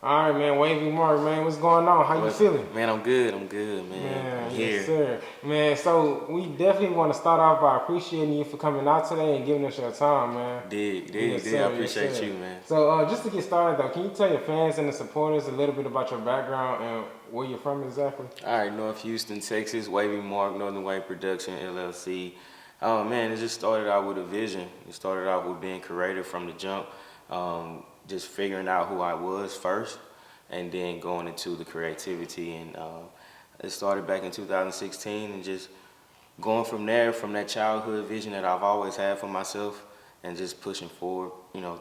All right, man. Wavey Marc, man. What's going on? How you feeling? Man, I'm good, man. Man, I'm here. yes, sir. Man, so we definitely want to start off by appreciating you for coming out today and giving us your time, man. Dig. Yes, I sir. appreciate Yes, sir. you, man. So just to get started, though, can you tell your fans and the supporters a little bit about your background and where you're from exactly? All right, North Houston, Texas, Wavey Marc, Northern White Production, LLC. Oh, man, it just started out with a vision. It started out with being creative from the jump, just figuring out who I was first, and then going into the creativity. And it started back in 2016, and just going from there, from that childhood vision that I've always had for myself, and just pushing forward,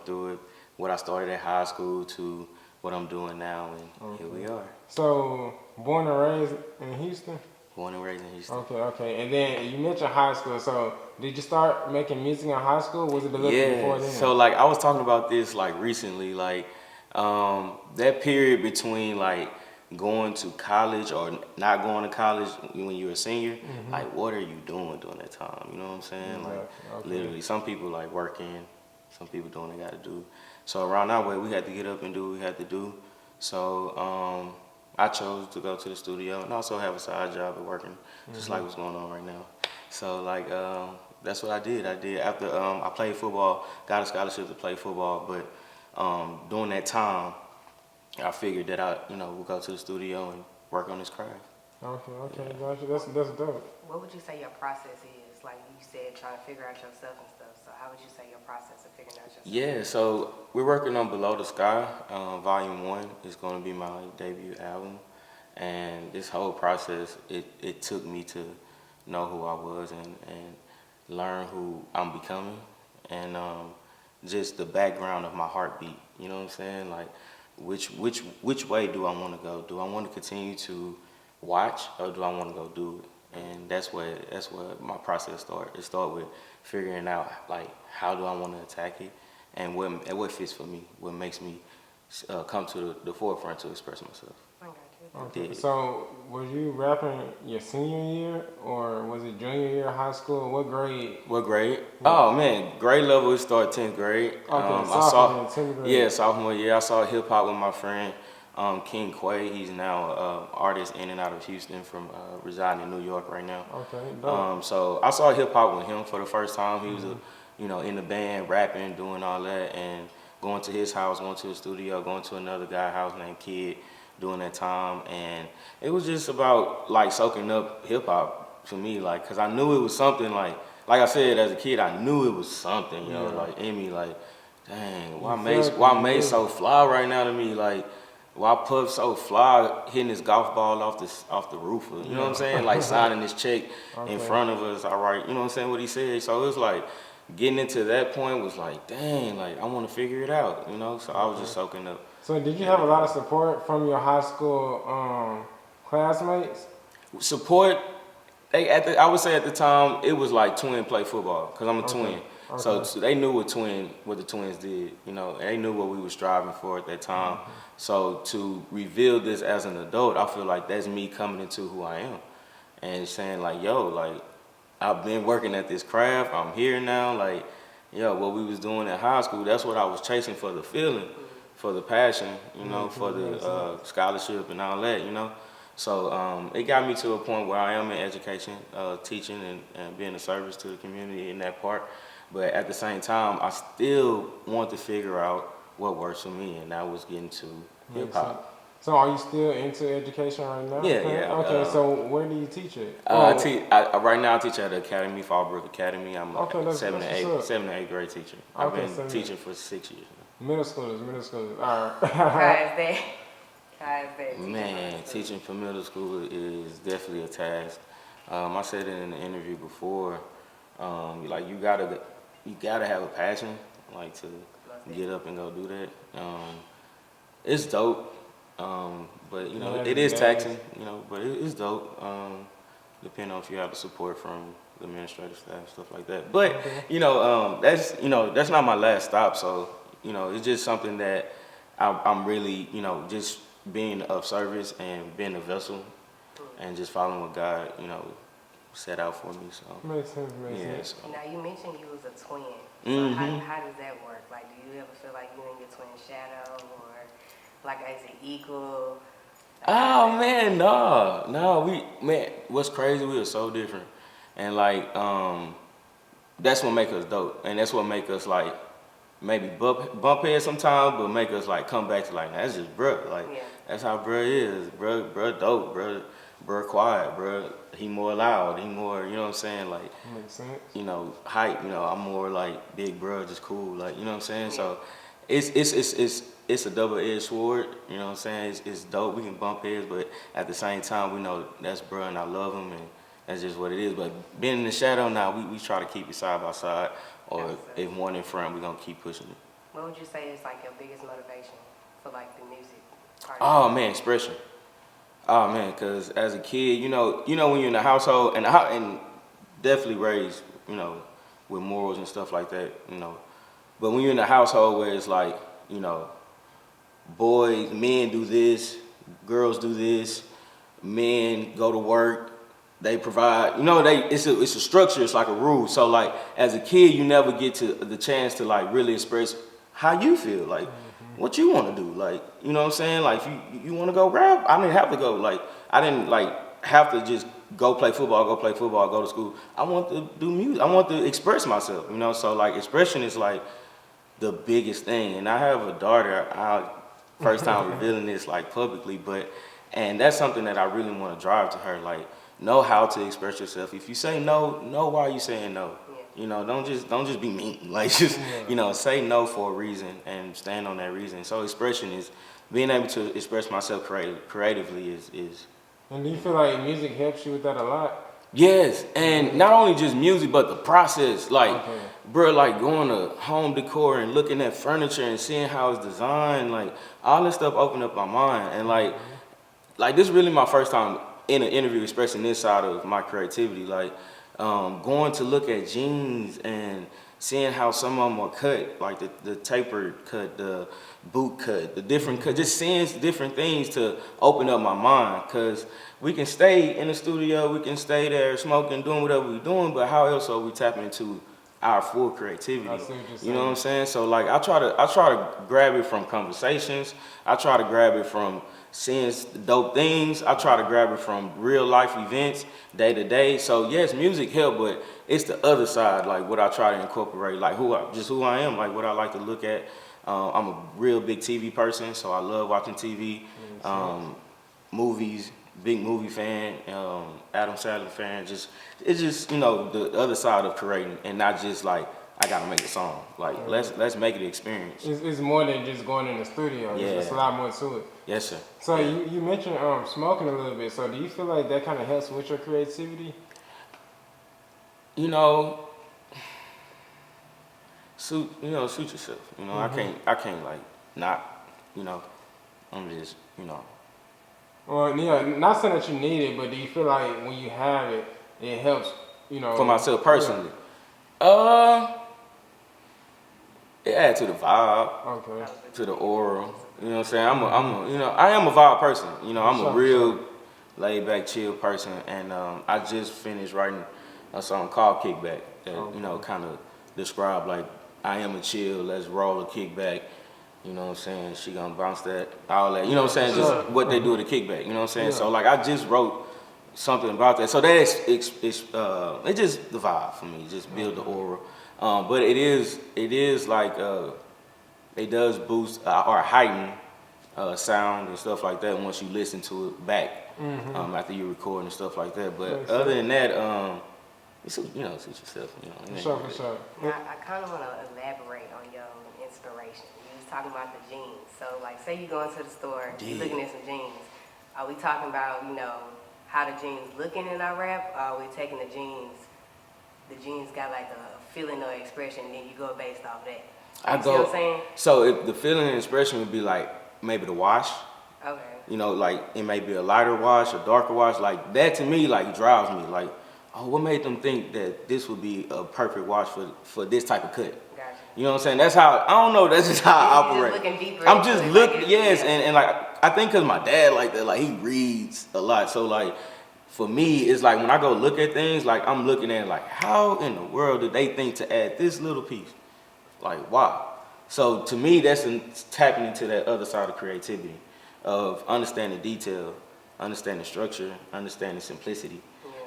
through it. What I started at high school to what I'm doing now, and here we are. So, born and raised in Houston? Born and raised in Houston. Okay. And then you mentioned high school. So, did you start making music in high school? Was it a little bit before then? So I was talking about this recently, that period between going to college or not going to college when you're a senior, what are you doing during that time? You know what I'm saying? Exactly. Literally, some people working, some people doing what they got to do. So around that way, we had to get up and do what we had to do. So I chose to go to the studio and also have a side job at working, just like what's going on right now. So that's what I did. After I played football, got a scholarship to play football, but during that time, I figured that I would go to the studio and work on this craft. Okay, gotcha. That's dope. What would you say your process is? Like you said, trying to figure out yourself and stuff. So how would you say your process of figuring out yourself? Yeah, so we're working on Below the Sky. Volume 1 is going to be my debut album. And this whole process, it took me to know who I was and learn who I'm becoming. And just the background of my heartbeat, you know what I'm saying? Which way do I want to go? Do I want to continue to watch, or do I want to go do it? And that's where my process started. It started with figuring out how do I want to attack it, and what fits for me, what makes me come to the forefront to express myself. Okay. So were you rapping your senior year, or was it junior year of high school? What grade? What grade? Yeah. Oh man, grade level, it started 10th grade. Okay, sophomore, 10th grade. Yeah, sophomore year. I saw hip hop with my friend King Kayne. He's now an artist in and out of Houston, from residing in New York right now. Okay, dope. So I saw hip hop with him for the first time. He was in the band, rapping, doing all that, and going to his house, going to the studio, going to another guy's house named Kid, during that time. And it was just about soaking up hip hop for me, because I knew it was something, like I said, as a kid, I knew it was something, in me, dang, why May so fly right now to me, why Puff so fly hitting his golf ball off the roof, you know what I'm saying, signing his check in front of us, all right, you know what I'm saying, what he said. So it was getting into that point was dang, I want to figure it out, so I was just soaking up. So did you have a lot of support from your high school classmates? Support, I would say at the time, it was twin play football, because I'm a twin. Okay. So they knew what the twins did, they knew what we were striving for at that time. So to reveal this as an adult, I feel like that's me coming into who I am and saying I've been working at this craft, I'm here now, what we was doing at high school, that's what I was chasing, for the feeling, for the passion, for the scholarship and all that, So it got me to a point where I am in education, teaching and being a service to the community in that part. But at the same time, I still want to figure out what works for me, and that was getting to hip hop. So are you still into education right now? Yeah. Okay, so where do you teach it? Right now I teach at the Academy, Fallbrook Academy. I'm a 7th and 8th grade teacher. I've been teaching for 6 years now. Middle schoolers. All right. How is that? Man, teaching for middle school is definitely a task. I said it in the interview before. You gotta have a passion, to get up and go do that. It's dope. But it is taxing, but it's dope, depending on if you have the support from the administrative staff, stuff like that. But that's not my last stop. So it's just something that I'm really just being of service and being a vessel, and just following what God set out for me. So makes sense. So. Now you mentioned you was a twin. So how does that work? Do you ever feel like you in your twin shadow, or Like, is it equal? Oh man, no, what's crazy? We are so different, and like, that's what make us dope, and that's what make us like maybe bump heads sometimes, but make us like come back to like, that's just bruh, like that's how bruh is, bruh dope, bruh quiet, bruh. He more loud, he more, you know what I'm saying, like, Makes sense. you know, hype. You know, I'm more like big bruh, just cool, like, you know what I'm saying. Yeah. So it's a double-edged sword. You know what I'm saying. It's dope. We can bump heads, but at the same time, we know that's bruh, and I love him, and that's just what it is. But being in the shadow now, we try to keep it side by side, or if one in front, we're gonna keep pushing it. What would you say is like your biggest motivation for like the music part? Oh man, expression. Oh man, cause as a kid, you know when you're in the household and definitely raised, you know, with morals and stuff like that, you know. But when you're in a household where it's like, you know, men do this, girls do this, men go to work, they provide, you know, it's a structure, it's like a rule. So like as a kid, you never get to the chance to like really express how you feel, like what you want to do, like, you know what I'm saying? Like if you want to go rap, I didn't have to go, like I didn't like have to just go play football, go to school. I want to do music. I want to express myself, you know. So like expression is like the biggest thing. And I have a daughter. First time revealing this like publicly, and that's something that I really want to drive to her. Like, know how to express yourself. If you say no, know why you saying no. You know, don't just be mean. Like, just you know, say no for a reason and stand on that reason. So expression is being able to express myself creatively is. And do you feel like music helps you with that a lot? Yes, and not only just music, but the process. Like, bro, like going to home decor and looking at furniture and seeing how it's designed. Like, all this stuff opened up my mind. And like this is really my first time in an interview expressing this side of my creativity. Like, going to look at jeans and seeing how some of them are cut, like the tapered cut, the boot cut, the different cut, just seeing different things to open up my mind. Cause we can stay in the studio, we can stay there smoking, doing whatever we're doing, but how else are we tapping into our full creativity? You know what I'm saying? So like I try to grab it from conversations. I try to grab it from seeing dope things. I try to grab it from real life events, day to day. So yes, music help, but it's the other side, like what I try to incorporate, like who I am, like what I like to look at. I'm a real big TV person, so I love watching TV, movies, big movie fan, Adam Sandler fan. It's just, you know, the other side of creating, and not just like I gotta make a song. Like let's make it an experience. It's more than just going in the studio. Yeah. It's a lot more to it. Yes, sir. So you mentioned smoking a little bit. So do you feel like that kind of helps with your creativity? You know, suit yourself. You know, I can't like not. You know, I'm just, you know. Well, yeah, not saying that you need it, but do you feel like when you have it, it helps? You know, For myself personally, it adds to the vibe. Okay. To the aura. You know what I'm saying? I am a vibe person. You know, I'm a real laid back, chill person, and I just finished writing a song called Kickback that, you know, kind of describe like I am a chill, let's roll a kickback. You know what I'm saying? She gonna bounce that, all that. You know what I'm saying? Just what they do with a kickback. You know what I'm saying? Yeah. So like I just wrote something about that. So that's it's just the vibe for me. Just build the aura. But it is like it does boost or heighten sound and stuff like that once you listen to it back after you record and stuff like that. But other than that, suit yourself. You know. For sure. Now, I kind of want to elaborate on your inspiration. You was talking about the jeans. So, like, say you go into the store, you looking at some jeans. Are we talking about, you know, how the jeans looking in our rap? Or are we taking the jeans got like a feeling or expression, and then you go based off that? You see what I'm saying? So if the feeling and expression would be like maybe the wash. Okay. You know, like it may be a lighter wash, a darker wash. Like that to me, like drives me. Like, oh, what made them think that this would be a perfect wash for this type of cut? Gotcha. You know what I'm saying? That's how, I don't know, that's just how I operate. Just looking deeper. I'm just looking, yes, and like, I think because my dad like that, like he reads a lot. So like, for me, it's like when I go look at things, like I'm looking at it like, how in the world did they think to add this little piece? Like, why? So to me, that's tapping into that other side of creativity, of understanding detail, understanding structure, understanding simplicity.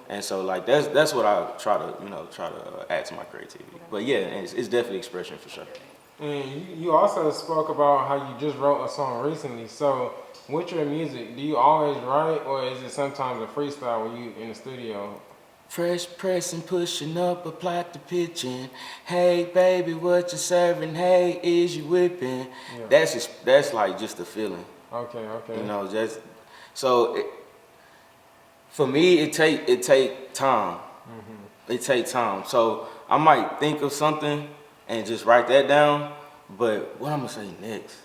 And so like that's what I try to add to my creativity. But yeah, it's definitely expression for sure. And you also spoke about how you just wrote a song recently. So with your music, do you always write, or is it sometimes a freestyle when you in the studio? Fresh pressing, pushing up, apply the pitching. Hey baby, what you serving? Hey, is you whipping? Yeah. That's like just a feeling. Okay. You know, just so for me, it take time. It take time. So I might think of something and just write that down, but what I'm gonna say next,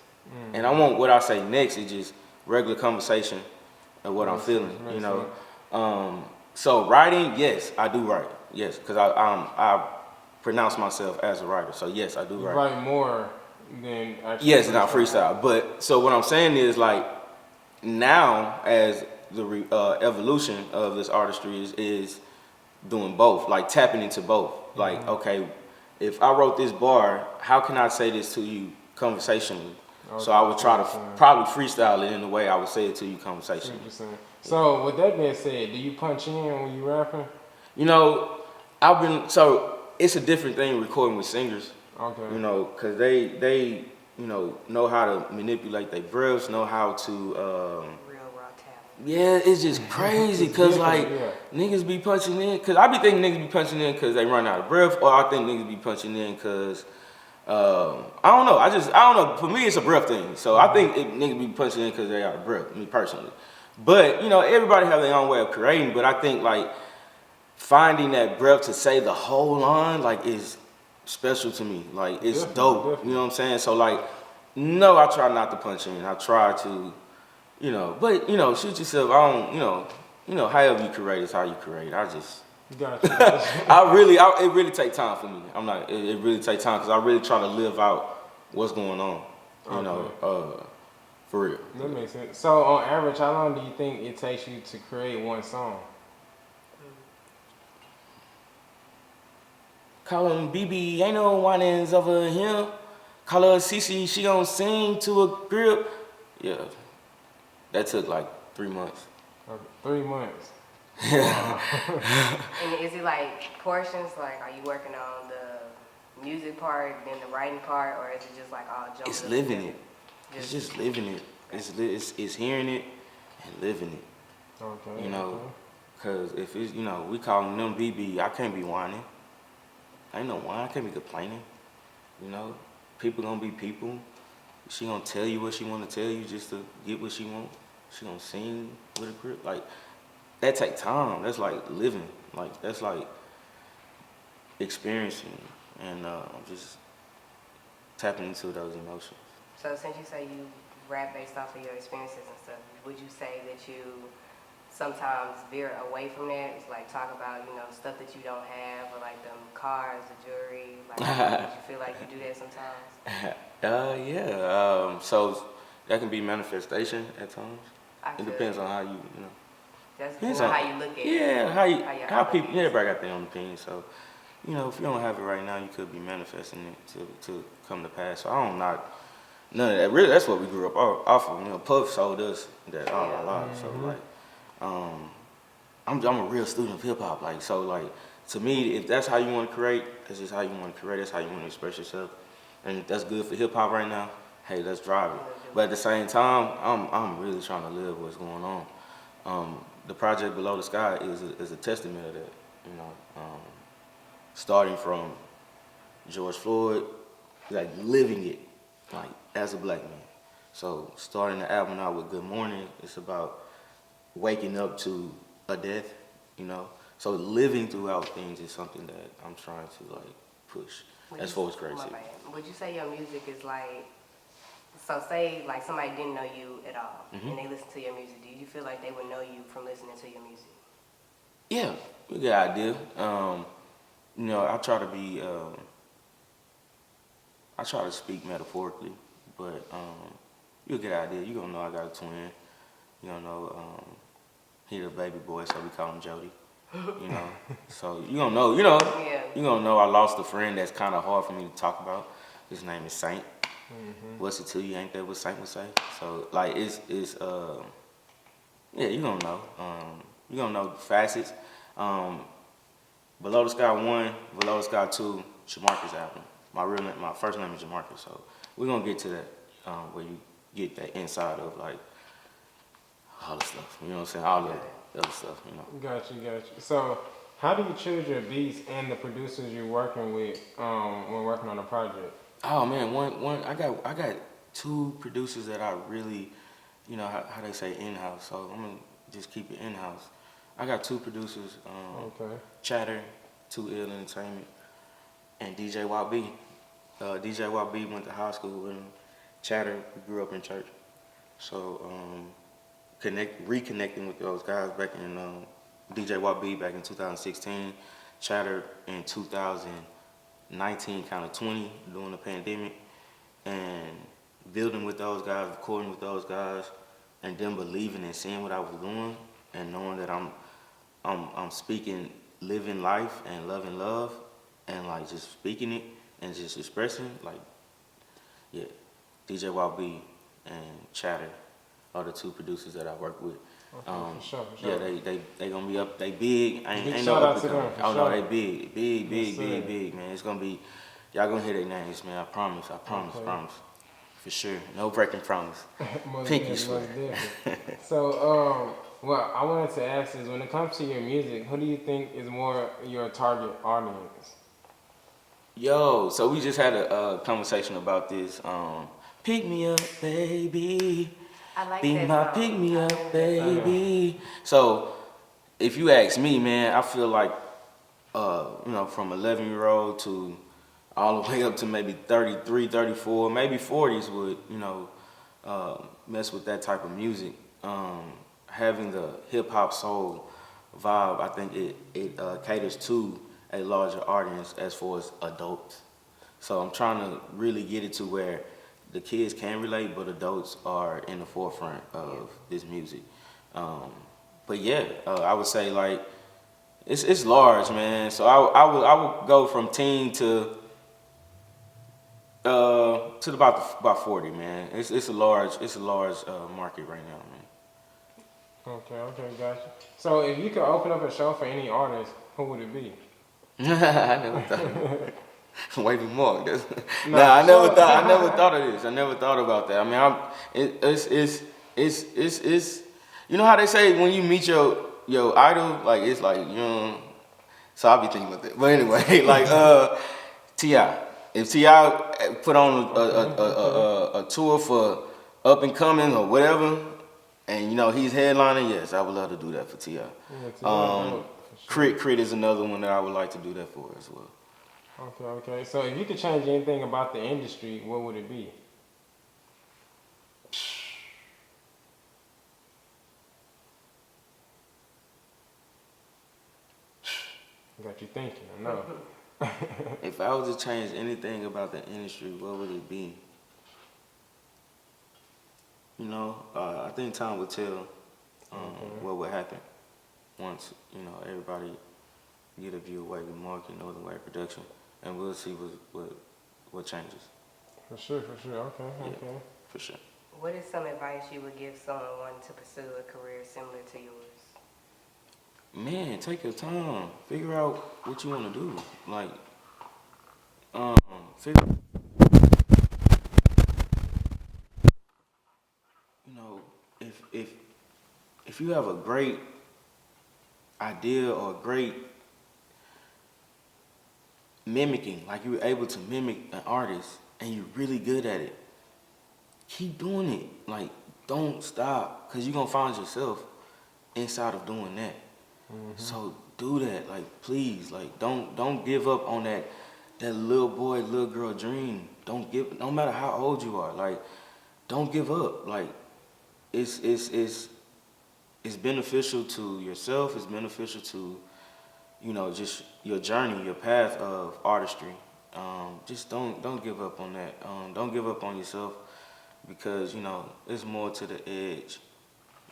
and I want what I say next is just regular conversation of what I'm feeling. You know, so writing, yes, I do write. Yes, because I pronounce myself as a writer. So yes, I do You write. write more than actually. Yes, not freestyle. But so what I'm saying is like now as the evolution of this artistry is doing both, like tapping into both. Like, okay, if I wrote this bar, how can I say this to you conversationally? Okay, so I would try to probably freestyle it in the way I would say it to you conversationally. So with that being said, do you punch in when you rapping? You know, so it's a different thing recording with singers. Okay. You know, cause they know how to manipulate their breaths, know how to Real raw talent. yeah, it's just crazy cause like niggas be punching in, cause I be thinking niggas be punching in cause they run out of breath, or I think niggas be punching in cause I don't know. I don't know. For me, it's a breath thing. So I think niggas be punching in cause they out of breath. Me personally, but you know, everybody have their own way of creating. But I think like finding that breath to say the whole line like is special to me. Like it's dope. Definitely. You know what I'm saying? So like, no, I try not to punch in. I try to, you know, but you know, shoot yourself. I don't, you know, however you create is how you create. I just, it really take time for me. It really take time because I really try to live out what's going on. You know, for real. That makes sense. So on average, how long do you think it takes you to create one song? Call him BB, ain't no whinings over here. Call her Cece, she gon' sing to a grip. Yeah, that took like 3 months. 3 months. And is it like portions? Like, are you working on the music part, then the writing part, or is it just like all jumping? It's living it. It's just living it. It's hearing it and living it. Okay. You know, cause if it's, you know, we calling them BB, I can't be whining. Ain't no whine, I can't be complaining. You know, people gonna be people. She gonna tell you what she wanna tell you just to get what she want. She gonna sing with a grip. Like, that take time. That's like living. Like, that's like experiencing and just tapping into those emotions. So since you say you rap based off of your experiences and stuff, would you say that you sometimes veer away from that? It's like talk about, you know, stuff that you don't have, or like them cars, the jewelry. Like, do you feel like you do that sometimes? Yeah. So that can be manifestation at times. It depends on how you know. That's depends on how you look at it. Yeah, how people. Everybody got their own opinion. So, you know, if you don't have it right now, you could be manifesting it to come to pass. So I don't knock none of that. Really, that's what we grew up off of. You know, Puff sold us that all our lives. So like. I'm a real student of hip hop, like, so like, to me, if that's how you want to create, that's just how you want to create, that's how you want to express yourself, and if that's good for hip hop right now, hey, let's drive it. But at the same time, I'm really trying to live what's going on. The project Below the Sky is a testament of that, you know, starting from George Floyd, like living it, like as a black man. So starting the album out with Good Morning, it's about waking up to a death, you know. So living throughout things is something that I'm trying to like push as far as creativity. Would you say your music is like, so say like somebody didn't know you at all and they listen to your music, do you feel like they would know you from listening to your music? Yeah, a good idea. You know, I try to speak metaphorically, but you get an idea. You gonna know I got a twin. You gonna know he the baby boy, so we call him Jody. You know, so you gonna know. You know, you gonna know I lost a friend that's kind of hard for me to talk about. His name is Saint. What's it to you? Ain't that what Saint would say? So like yeah, you gonna know. You gonna know facets. Below the Sky 1, Below the Sky 2, TreMarkel's album. My first name is TreMarkel, so we're gonna get to that where you get that inside of like all the stuff. You know what I'm saying? All the other stuff. You know. Got you. So, how do you choose your beats and the producers you're working with when working on a project? Oh man, one. I got two producers that I really, you know how they say in house. So I'm gonna just keep it in house. I got two producers. Okay. Chatter, Too Ill Entertainment, and DJ Wavey. DJ Wavey went to high school with him. Chatter, we grew up in church. So reconnecting with those guys back in DJ Wavey back in 2016. Chatter in 2019, kind of 20 during the pandemic, and building with those guys, recording with those guys, and them believing and seeing what I was doing, and knowing that I'm speaking, living life and loving love, and like just speaking it and just expressing, like, yeah, DJ Wavey and Chatter are the two producers that I work with. Okay, for sure. Yeah, they gonna be up. They big. Big Ain't no shout out up to and coming. them, for Oh sure. no, they big, Yes, sir. big, man. It's gonna be. Y'all gonna hear their names, man. I promise. Okay. Promise. For sure. No breaking promise. Most Pinky definitely, swear. most definitely. So, what I wanted to ask is, when it comes to your music, who do you think is more your target audience? Yo, so we just had a conversation about this. Pick me up, baby. I like Be that my song. pick me I up, love that song. baby. So, if you ask me, man, I feel like, you know, from 11-year-old to all the way up to maybe 33, 34, maybe 40s would, you know, mess with that type of music. Having the hip hop soul vibe, I think it caters to a larger audience as far as adults. So I'm trying to really get it to where the kids can relate, but adults are in the forefront of this music. But yeah, I would say like it's large, man. So I would go from teen to about 40, man. It's a large market right now, man. Okay, gotcha. So, if you could open up a show for any artist, who would it be? I never thought. Wavey Marc. No, I never sure. I never thought of this. I never thought about that. I mean, it's. You know how they say when you meet your idol, like it's like you know. So I'll be thinking about that. But anyway, like T.I. If T.I. put on a tour for up and coming or whatever, and you know he's headlining, yes, I would love to do that for T.I. Yeah, for sure. Crit is another one that I would like to do that for as well. Okay. So, if you could change anything about the industry, what would it be? Got you thinking, I know. If I was to change anything about the industry, what would it be? You know, I think time will tell what would happen once, you know, everybody get a view of Wavey Marc and Northern Wave Production, and we'll see what changes. For sure. Okay. For sure. What is some advice you would give someone wanting to pursue a career similar to yours? Man, take your time. Figure out what you want to do. Like, figure. You know, if you have a great idea or great mimicking, like you were able to mimic an artist and you're really good at it, keep doing it. Like, don't stop, because you're going to find yourself inside of doing that. So do that, like, please, like, don't give up on that little boy, little girl dream. No matter how old you are, like, don't give up. Like, it's beneficial to yourself. It's beneficial to, you know, just your journey, your path of artistry. Just don't give up on that. Don't give up on yourself, because you know there's more to the edge.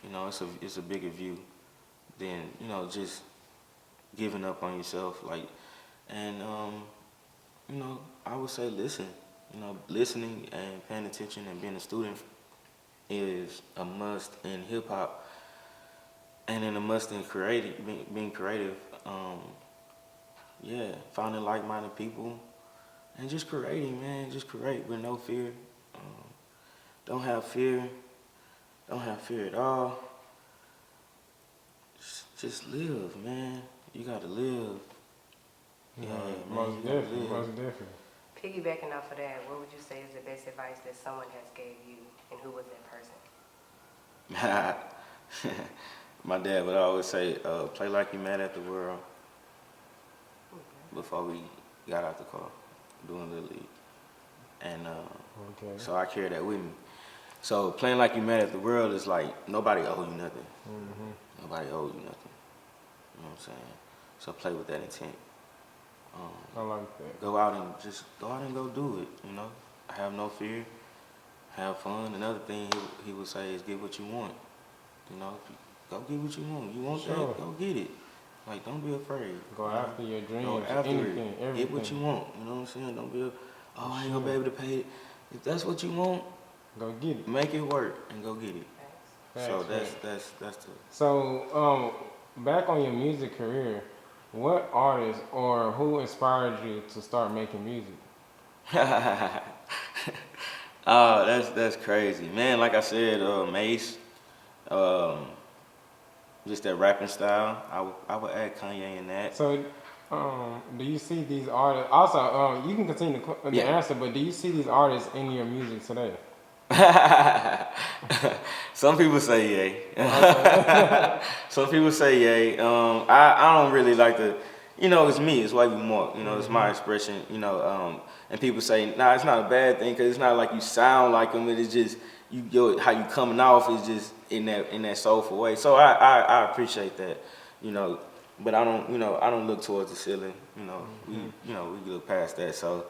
You know, it's a bigger view than, you know, just giving up on yourself. Like, and you know, I would say listen You know, listening and paying attention and being a student is a must in hip hop, and then a must in being creative. Yeah, finding like-minded people and just creating, man. Just create with no fear. Don't have fear. Don't have fear at all. Just live, man. You gotta live. Yeah, man. Most definitely, most definitely. Piggybacking off of that, what would you say is the best advice that someone has gave you, and who was that person? My dad would always say, play like you mad at the world before we got out the car doing Little League. And so I carry that with me. So playing like you mad at the world is like nobody owe you nothing. Nobody owe you nothing. You know what I'm saying? So play with that intent. I like that. Go out and go do it, you know? Have no fear. Have fun. Another thing he would say is get what you want. You know, go get what you want. You want that? Go get it. Like, don't be afraid. Go after your dreams. Go after anything, it. everything. Get what you want. You know what I'm saying? Don't be, I ain't gonna be able to pay it. If that's what you want, go get it. make it work and go get it. So that's the. So back on your music career, what artist or who inspired you to start making music? Oh, that's crazy, man. Like I said, Mace, just that rapping style. I would add Kanye in that. So, do you see these artists? Also, you can continue the answer, but do you see these artists in your music today? Some people say yay. Some people say yay. I don't really like to, you know, it's me, it's Wavey Marc, you know, it's my expression, you know, and people say, nah, it's not a bad thing, because it's not like you sound like them, it's just, how you coming off is just in that soulful way. So I appreciate that, you know, but I don't look towards the ceiling, you know, we look past that. So,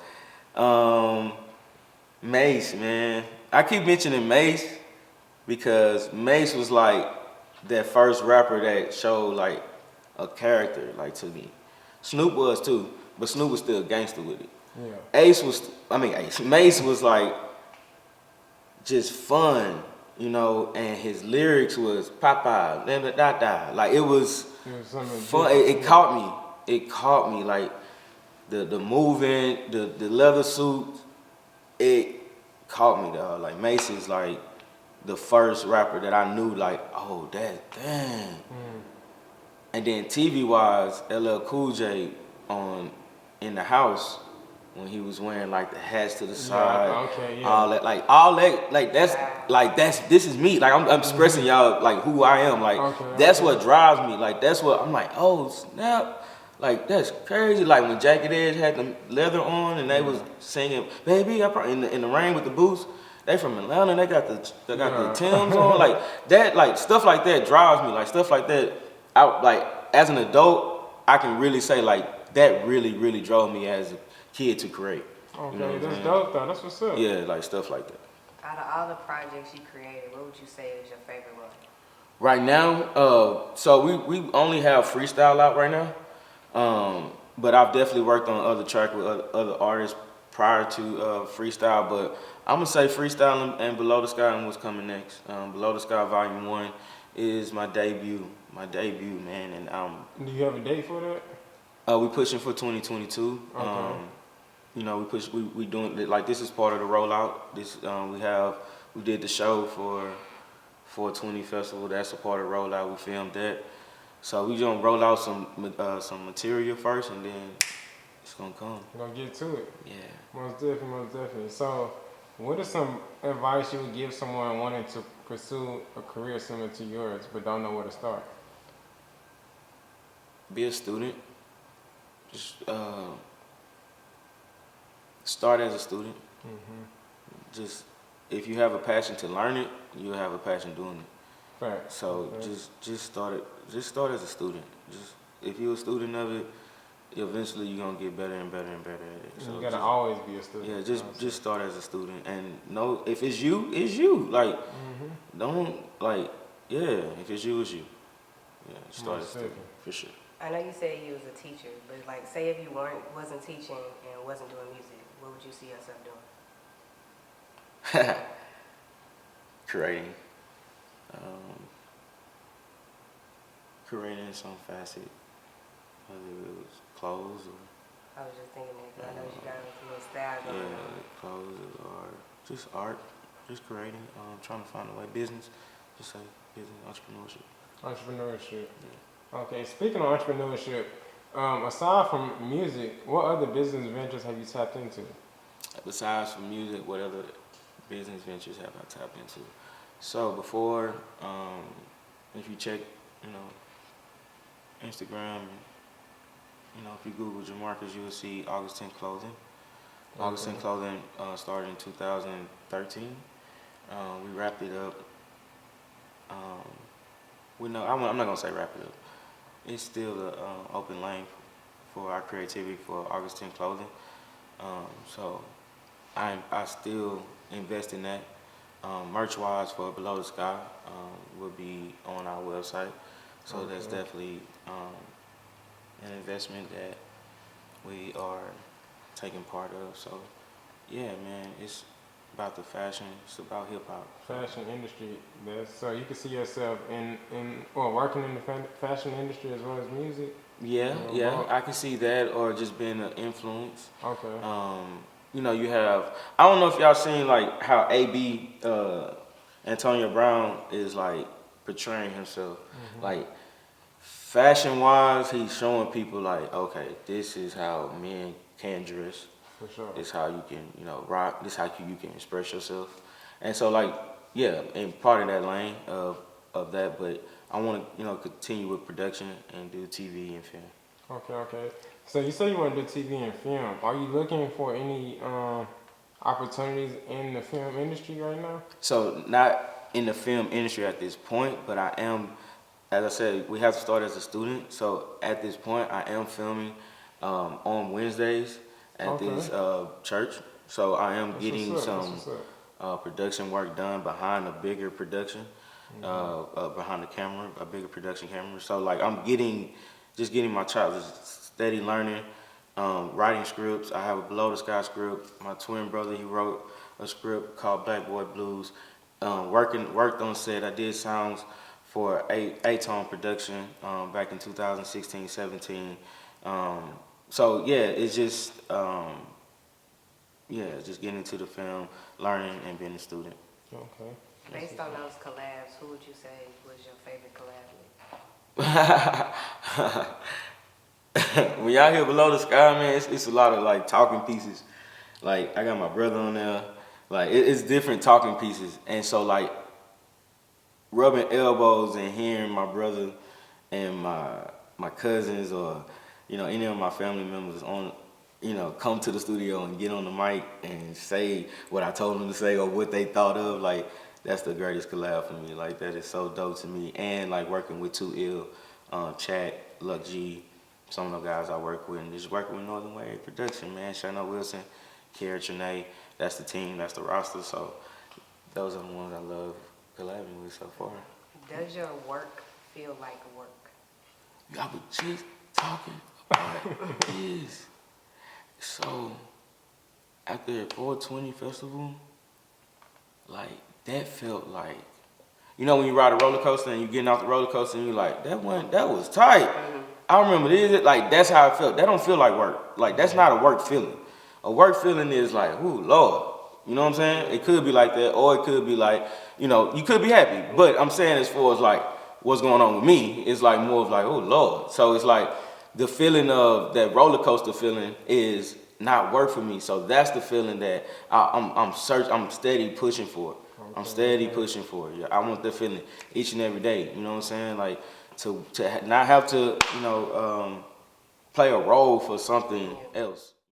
Mace, man. I keep mentioning Mace because Mace was like that first rapper that showed like a character like to me. Snoop was too, but Snoop was still gangster with it. Yeah. Mace was like just fun, you know, and his lyrics was Papa, da da da. Like it was fun. It caught me like the moving, the leather suit. It caught me, dog. Like Mace is like the first rapper that I knew, like, oh, that damn. And then TV wise, LL Cool J in the house when he was wearing like the hats to the side, all that, this is me. Like I'm expressing y'all like who I am. Like that's what drives me. Like that's what I'm like. Oh snap. Like, that's crazy. Like, when Jagged Edge had the leather on and they was singing, baby, in the rain with the boots, they from Atlanta, they got the Timbs on. Like, that, like, stuff like that drives me. Like, stuff like that, as an adult, I can really say, like, that really, really drove me as a kid to create. Okay, you know that's dope, though. That's what's up. Yeah, like, stuff like that. Out of all the projects you created, what would you say is your favorite one? Right now, so we only have freestyle out right now. But I've definitely worked on other tracks with other artists prior to freestyle. But I'm gonna say freestyle and Below the Sky and what's coming next. Below the Sky Volume 1 is my debut, man. And do you have a date for that? We pushing for 2022. Okay. You know, we doing like this is part of the rollout. This we did the show for 420 Festival. That's a part of the rollout. We filmed that. So we gonna roll out some material first, and then it's gonna come. We're gonna get to it. Yeah. Most definitely. So, what is some advice you would give someone wanting to pursue a career similar to yours, but don't know where to start? Be a student. Just start as a student. Just if you have a passion to learn it, you'll have a passion doing it. Right. So just start it. Just start as a student. Just if you're a student of it, eventually you're gonna get better and better and better at it. So you gotta always be a student. Yeah, just start as a student and know if it's you, it's you. Like don't like if it's you, it's you. Yeah, start as a student for sure. I know you said you was a teacher, but like say if you wasn't teaching and wasn't doing music, what would you see yourself doing? creating, creating some facet, whether it was clothes or I was just thinking that 'cause I know you got a little style going on. clothes or just art, just creating, trying to find a way, business, just say business, entrepreneurship. Entrepreneurship. Yeah. Okay, speaking of entrepreneurship, aside from music, what other business ventures have you tapped into? Besides from music, what other business ventures have I tapped into? So before, if you check, you know, Instagram, you know, if you Google TreMarkel, you will see August 10th Clothing. Okay. August 10th Clothing started in 2013. We wrapped it up. I'm not gonna say wrap it up. It's still an open lane for our creativity for August 10th Clothing. So I still invest in that. Merch-wise for Below the Sky will be on our website. So okay. That's definitely an investment that we are taking part of. So yeah, man, it's about the fashion. It's about hip hop. Fashion industry. So you can see yourself working in the fashion industry as well as music. Yeah, I can see that, or just being an influence. Okay. You know, you have. I don't know if y'all seen like how AB Antonio Brown is like portraying himself. Mm-hmm. Like fashion wise, he's showing people like, okay, this is how men can dress. For sure. This is how you can, you know, rock. This is how you can express yourself. And so, like, yeah, and part of that lane of that, but I want to, you know, continue with production and do TV and film. Okay. So you say you want to do TV and film. Are you looking for any opportunities in the film industry right now? So not in the film industry at this point, but I am, as I said, we have to start as a student. So at this point, I am filming on Wednesdays at this church. So I am getting some production work done behind a bigger production, behind the camera, a bigger production camera. So like I'm getting my child, steady learning, writing scripts. I have a Below the Sky script. My twin brother, he wrote a script called Black Boy Blues. Worked on set. I did sounds for A-Tone production back in 2016, 17. So yeah, it's just just getting into the film, learning, and being a student. Okay. Based on those collabs, who would you say was your favorite collab? When y'all hear Below the Sky, man, it's a lot of like talking pieces. Like I got my brother on there. Like it's different talking pieces, and so like rubbing elbows and hearing my brother and my cousins or any of my family members come to the studio and get on the mic and say what I told them to say or what they thought of, like that's the greatest collab for me. Like that is so dope to me. And like working with Too Ill, Chat, Luck G, some of the guys I work with, and just working with Northern Wave Production, man. Shana Wilson, Kiara Trinae, that's the team, that's the roster. So those are the ones I love collabing with so far. Does your work feel like work? I was just talking about this. So after the 420 festival, like that felt like, when you ride a roller coaster and you're getting off the roller coaster and you're like, that was tight. Mm-hmm. I remember this, like that's how it felt. That don't feel like work. Like that's not a work feeling. A work feeling is like, ooh, Lord. You know what I'm saying? It could be like that, or it could be like, you could be happy. But I'm saying as far as like what's going on with me, it's like more of like, oh Lord. So it's like the feeling of that roller coaster feeling is not work for me. So that's the feeling that I'm steady pushing for. Okay. I'm steady pushing for. Yeah, I want that feeling each and every day. You know what I'm saying? Like to not have to play a role for something else.